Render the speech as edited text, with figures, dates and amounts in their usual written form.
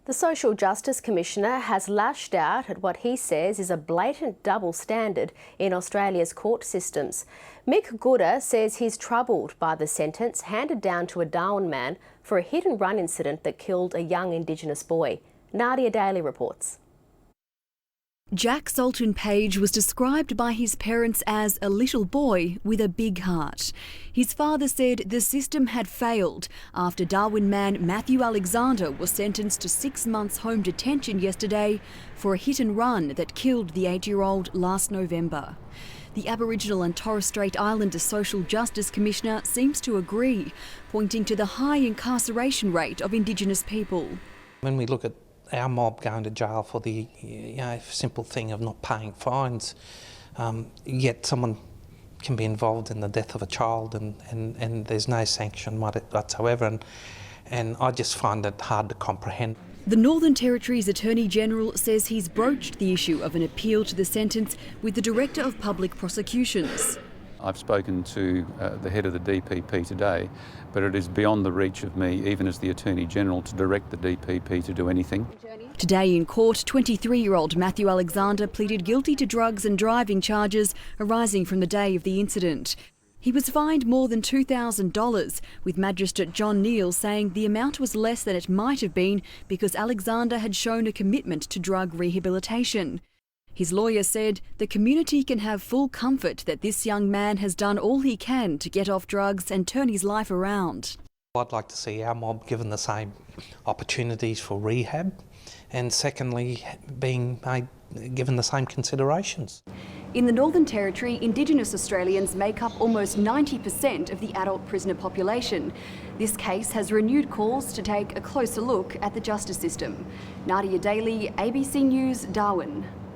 The Social Justice Commissioner has lashed out at what he says is a blatant double standard in Australia's court systems. Mick Gooda says he's troubled by the sentence handed down to a Darwin man for a hit-and-run incident that killed a young Indigenous boy. Nadia Daly reports. Jack Salton Page was described by his parents as a little boy with a big heart. His father said the system had failed after Darwin man Matthew Alexander was sentenced to 6 months home detention yesterday for a hit and run that killed the 8-year-old last November. The Aboriginal and Torres Strait Islander Social Justice Commissioner seems to agree, pointing to the high incarceration rate of Indigenous people. When we look at our mob going to jail for the simple thing of not paying fines, yet someone can be involved in the death of a child and there's no sanction whatsoever, and I just find it hard to comprehend. The Northern Territory's Attorney-General says he's broached the issue of an appeal to the sentence with the Director of Public Prosecutions. I've spoken to the head of the DPP today, but it is beyond the reach of me, even as the Attorney-General, to direct the DPP to do anything. Today in court, 23-year-old Matthew Alexander pleaded guilty to drugs and driving charges arising from the day of the incident. He was fined more than $2,000, with Magistrate John Neal saying the amount was less than it might have been because Alexander had shown a commitment to drug rehabilitation. His lawyer said the community can have full comfort that this young man has done all he can to get off drugs and turn his life around. I'd like to see our mob given the same opportunities for rehab, and secondly, being given the same considerations. In the Northern Territory, Indigenous Australians make up almost 90% of the adult prisoner population. This case has renewed calls to take a closer look at the justice system. Nadia Daly, ABC News, Darwin.